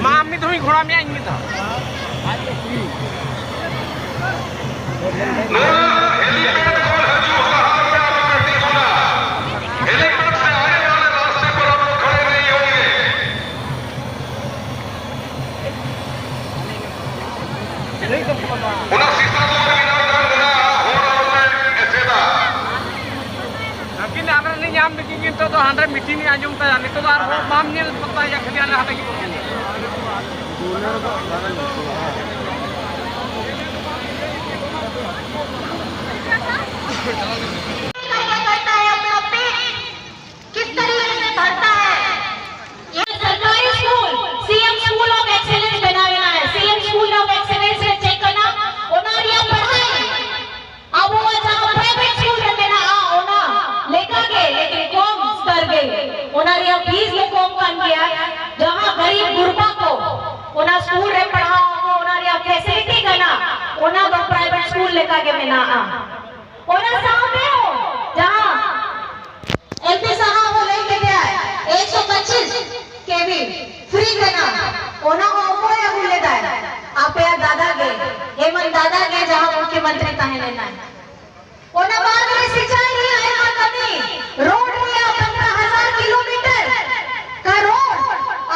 मामी तुम्ही घोड़ा में आएंगे था nyam bikin itu tuh 100 meeting anjung ta itu tuh ar mam ni pata ya khali ala hata ki करता है अपना पेट किस तरीके से भरता है। ये सरकारी school CM school of excellence बनाना है। सीएम स्कूल ऑफ एक्सीलेंस से चेक करना ओनारिया पढ़ाई अब वो जहां प्राइवेट स्कूल में देना ओना लेकर के लेकिन कौन स्तर गए ओनारिया फीस ले कौन काम किया जहां गरीब गुरबा को ओना स्कूल रे पढ़ाओ ओनारिया फैसिलिटी करना ओना तो प्राइवेट स्कूल लेकर के में ना ओना सामने हो जहां एमपी साहब वो लेके गया 125 केवी फ्री देना ओना को या बोले दादा आप या दादा गए हेमंत दादा गए जहां मुख्यमंत्री ताहे लेना है ओना बाद में सिंचाई नहीं आए का कमी रोड लिया 15,000 किलोमीटर का रोड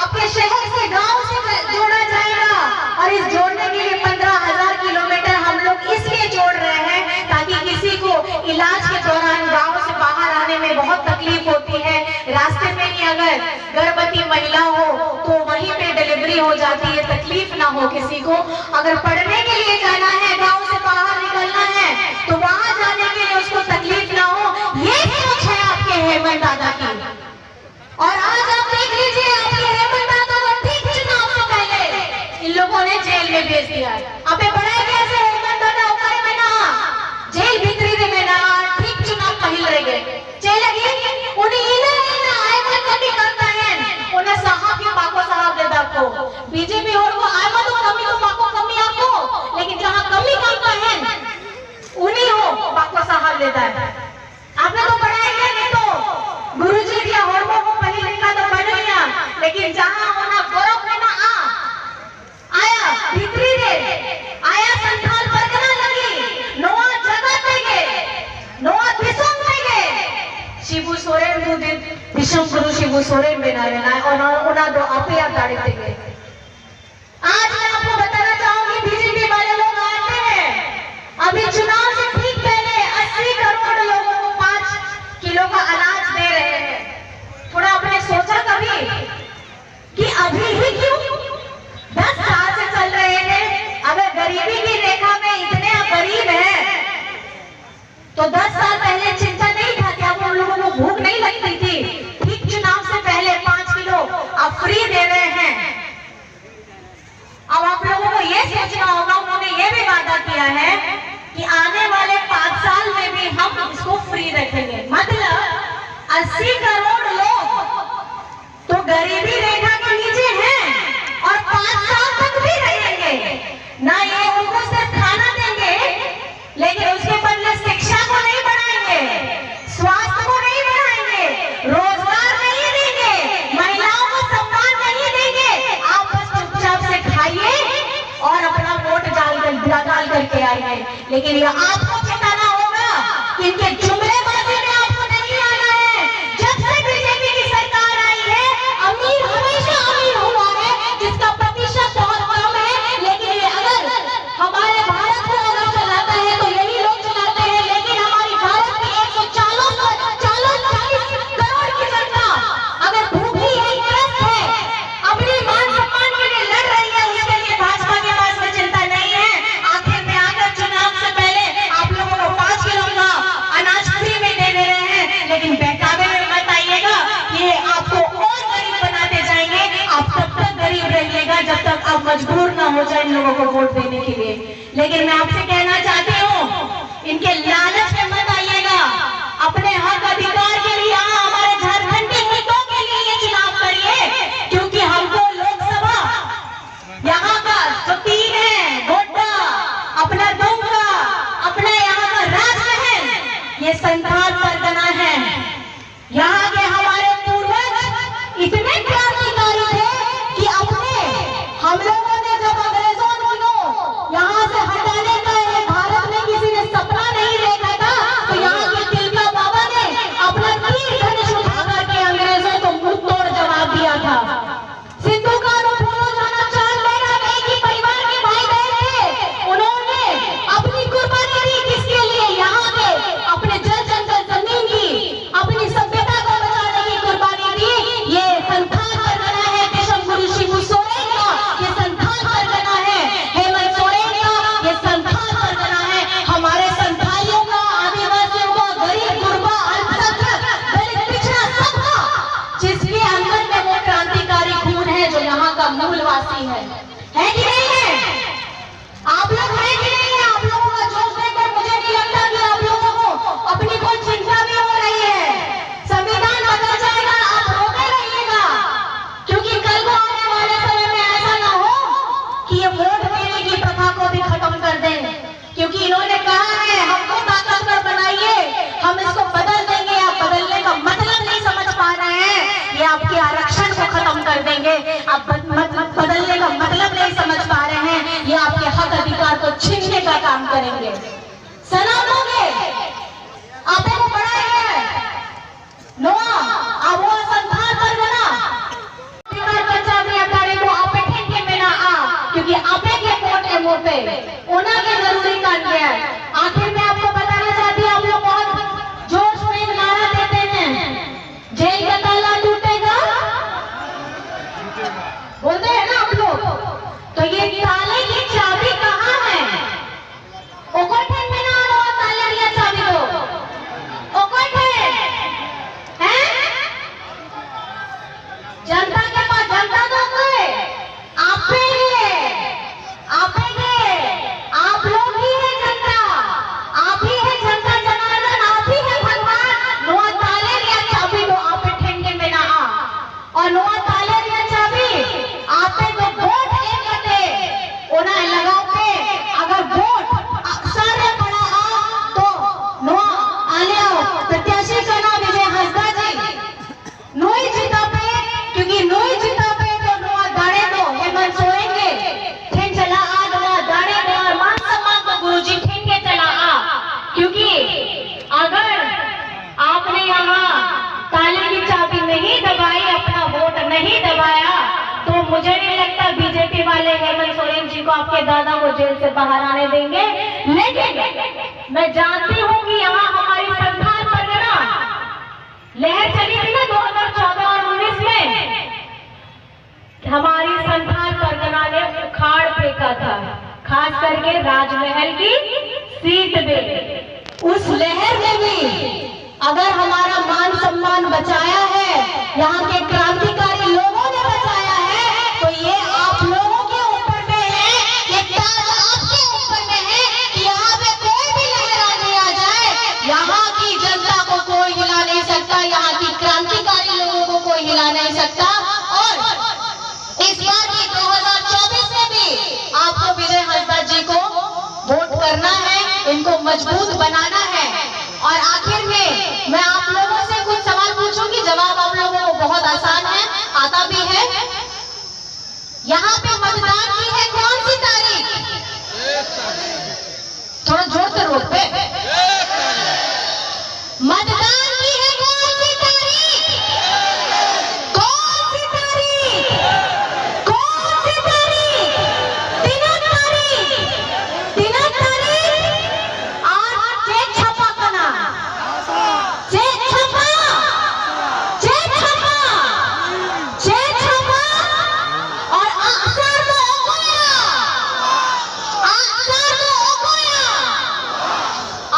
आपके शहर से गांव से जोड़ा जाएगा और इस जोड़ने के लिए 15,000 किलोमीटर हम लोग इसलिए जोड़ रहे हैं ताकि किसी को इलाज के दौरान गांव से बाहर आने में बहुत तकलीफ होती है। रास्ते में ही अगर गर्भवती महिला हो तो वहीं पे डिलीवरी हो जाती है, तकलीफ ना हो किसी को। अगर पढ़ने के लिए जाना है गांव से बाहर निकलना है तो वहां जाने के लिए उसको तकलीफ ना हो, ये सोच है आपके हेमंत दादा की। और आज आप देख लीजिए आपके हेमंत दादा को ठीक चुनाव से पहले इन लोगों ने जेल में भेज दिया है। आपे पढ़ाई कैसे हेमंत दादा उकारे में ना जेल भीतरी रे में ना ठीक चुनाव पहिल रह गए चलेगी उन्हीं इने आए में कभी करता है उन्हें साहब के बाको साहब दे दाको बीजेपी और वो आए में तो कमी तो बाको कमी आपको लेकिन जहां कमी करता है उन्हीं हो बाको साहब लेता है। आपने तो पढ़ाई किया नहीं तो गुरुजी दिया और वो पहले का तो पढ़ लिया लेकिन जहां होना गौरव में ना आया भीतरी रे आया संथाल परगना लगी नोआ जगत में गए नोआ दिसम में गए शिबू सोरेन दो दिन विषम गुरु शिबू सोरेन बनावे ना और उना दो आपे आप दाढ़ी पे गए। आज मैं आपको बताना चाहूंगी बीजेपी वाले लोग आते हैं अभी चुनाव से ठीक पहले 80 करोड़ लोगों को 5 किलो का अनाज दे रहे हैं। थोड़ा आपने सोचा कभी कि अभी ही क्यों 10 साल से चल रहे हैं। अगर गरीबी की रेखा में इतने गरीब हैं तो 10 साल पहले चिंता नहीं था कि आप उन लोगों को भूख नहीं लगती थी। ठीक चुनाव से पहले 5 किलो आप फ्री दे रहे हैं। अब आप लोगों को ये सोचना होगा उन्होंने ये भी वादा किया है कि आने वाले 5 साल में भी हम इसको फ्री रखेंगे। मतलब 80 करोड़ लोग तो गरीबी रेखा के नीचे हैं और 5 साल तक भी रहेंगे ना। ये उनको सिर्फ खाना देंगे लेकिन उसके बदले शिक्षा को नहीं बढ़ाएंगे, स्वास्थ्य को नहीं बढ़ाएंगे, रोजगार नहीं देंगे, महिलाओं को सम्मान नहीं देंगे। आप बस चुपचाप से खाइए और अपना वोट डाल करके आइए। लेकिन ये आपको चेताना होगा कि इनके जुमलेबाजी में आपको नहीं आना है। जब से बीजेपी की सरकार आई है अमीर हमेशा अमीर हुआ है जिसका प्रतिशत बहुत कम है। लेकिन ये अगर हमारे भारत को अगर चलाता है तो यही लोग चलाते हैं। लेकिन हमारी भारत की 140 करोड़ की जनता अगर भूखी है, त्रस्त है, अपने मान सम्मान के लिए लड़ रही है, उसके लिए भाजपा के पास में चिंता नहीं है। आखिर में आकर चुनाव से पहले आप लोगों को 5 किलो का अनाज फ्री में दे रहे हैं लेकिन बहकावे में मत आइएगा। ये आपको और गरीब बनाते जाएंगे। आप तब तक गरीब रहिएगा जब तक आप मजबूर ना हो जाए इन लोगों को वोट देने के लिए। लेकिन मैं आपसे कहना चाहती हूँ इनके लालच में मत आइएगा। अपने हक अधिकार के लिए यहाँ हमारे झारखंड के मुद्दों के लिए ये चुनाव करिए क्योंकि हमको लोकसभा यहाँ का जो 3 है गोड्डा, अपना दुमका, अपना यहाँ का राजमहल, ये संथाल परगना है। यहाँ के हमारे पूर्वज इतने क्रांतिकारी है कि नहीं है? आप लोग हैं कि नहीं है? आप लोगों का जोश देखकर मुझे नहीं लगता कि आप लोगों को अपनी कोई चिंता भी हो रही है। संविधान बदल जाएगा, आप रोके रहिएगा, क्योंकि कल को आने वाले समय में ऐसा ना हो कि ये वोट देने की प्रथा को भी खत्म कर दें, क्योंकि इन्होंने कहा है हमको ताकतवर बनाइए, हम इसको बदल देंगे। आप बदलने का मतलब नहीं समझ पा रहे हैं, ये आपके आरक्षण को खत्म कर देंगे। आप बदलने का मतलब नहीं समझ पा रहे हैं, ये आपके हक अधिकार को छीनने का काम करेंगे। सलाम दोगे आपे को बड़ा है नोआ अब वो संथाल पर बना बिमार बच्चा भी अकारे को आपे ठेके में ना आ, क्योंकि आपे के मोटे मोटे ओना के जरूरी कर गया है। आखिर में आपको बताना चाहती हूँ, आप लोग बहुत जोश में नारा देते हैं जेल का ताला टूटेगा, बोलते हैं ना आप लोग, तो ये ताले की चाबी कहाँ है? ओकोठन में ना आना ताले की चाबी दो ओकोठन है जनता के पास, जनता दो आप लोग ही है जनता, आप ही है जनता जनार्दन, आप ही है भगवान। नोआ ताले लिया चाबी दो आप ठेंगे में ना आ, और नोआ ताले लिया चाबी आपे तो वोट एक कटे ओना लगाओ पे, अगर वोट सारे बड़ा आ तो नोआ आले आओ प्रत्याशी का नाम विजय हंसदा जी नोई जीता पे, क्योंकि नोई जीता पे तो नोआ दाड़े दो ये मन सोएंगे ठेन चला आ, नोआ दाड़े दो और मान सम्मान को गुरुजी ठेंगे चला आ, क्योंकि अगर आपने यहाँ ताले की चाबी नहीं दबाई, अपना वोट नहीं दबाया, तो मुझे नहीं लगता बीजेपी वाले हेमंत सोरेन जी को आपके दादा को जेल से बाहर आने देंगे। लेकिन मैं जानती हूँ कि यहाँ हमारी संथाल परगना लहर चली थी ना 2014 और 19 में, हमारी संथाल परगना ने उखाड़ फेंका था, खास करके राजमहल की सीट में। उस लहर ने भी अगर हमारा मान सम्मान बचाया है, यहाँ के क्रांतिकारी लोगों ने बचाया है, तो ये आप लोगों के ऊपर में है, ये ताज आपके ऊपर में है कि यहाँ पे कोई भी लहर आने आ जाए, यहाँ की जनता को कोई हिला नहीं सकता, यहाँ की क्रांतिकारी लोगों को कोई हिला नहीं सकता। और इस बार की 2024 में भी आपको विजय हंसदा जी को वोट करना है, इनको मजबूत बनाना है। और आखिर में मैं आप लोगों से कुछ सवाल पूछूंगी, जवाब आप लोगों को बहुत आसान है, आता भी है। यहाँ पे मतदान की है कौन सी तारीख? थोड़ा जोर से रोड पे मतदान की है कौन सी तारीख? कौन सी तारीख? कौन सी तारीख? 3 तारीख। 3 तारीख आज चेक छपा करना, चेक छपा, चेक छपा, चेक छपा और अक्सर तो ओकोया, अक्सर तो ओकोया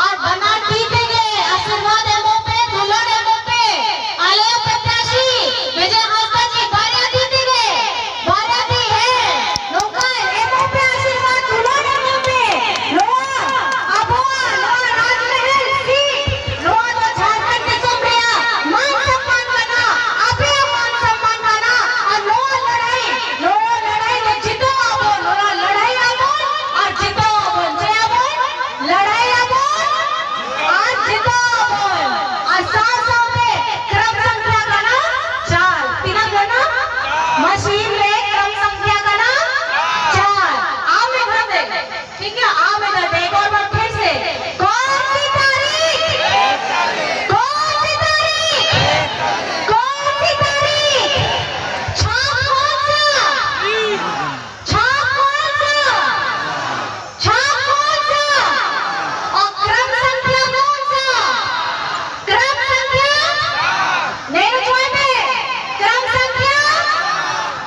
और बना जीतेंगे। आशीर्वाद है मुंह पे, दुल्हन है मुंह पे, आले प्रत्याशी विजय हंसदा जी बारिया जीतेंगे, बारिया दी है नौका है मुंह पे, आशीर्वाद दुल्हन है मुंह पे, लोहा अबुआ लोहा राजमहल सीट लोहा तो झारखंड के सुप्रिया मान सम्मान करना, अभी मान सम्मान करना और लोहा लड़ाई में जीतो आबो, लोहा लड़ाई आबो और जीतो आबो, जय आबो लड़ाई आबो आज जीतो आबो और साथ में क्रम संख्या करना 4 तीन करना मशीन में क्रम संख्या करना 4 आओ में कर दे, ठीक है आओ में कर दे। एक और बार फिर से कौन सी तारीख? कौन सी तारीख? कौन सी तारीख? छाप कौन सा? छाप कौन सा? छाप कौन सा? और क्रम संख्या कौन सा? क्रम संख्या नहीं जोए में क्रम संख्या,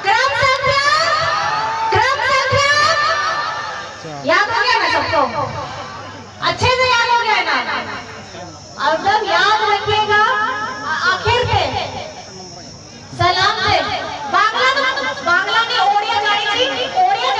क्रम संख्या, क्रम संख्या याद हो गया ना सबको? अच्छे से याद हो गया ना? अब तक याद रखिएगा। आखिर में सलाम से बांग्ला नहीं ओडिया जानी थी, ओडिया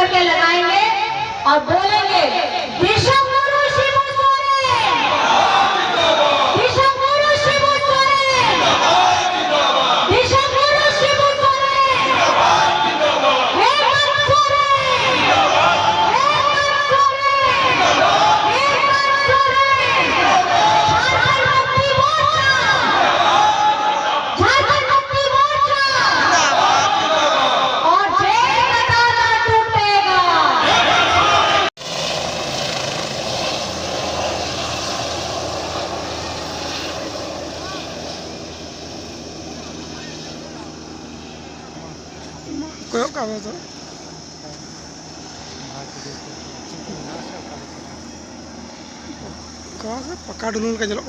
करके लगाएंगे और बोलेंगे विश्वगुरु शिबू सोरेन, विश्वगुरु शिबू सोरेन, विश्वगुरु शिबू सोरेन, हेमंत सोरेन, हेमंत सोरेन, हेमंत सोरेन, झारखंड मुक्ति मोर्चा, झारखंड मुक्ति मोर्चा और जेल का ताला टूटेगा। कोई का तो कहाँ से पक्का डुलून का जलो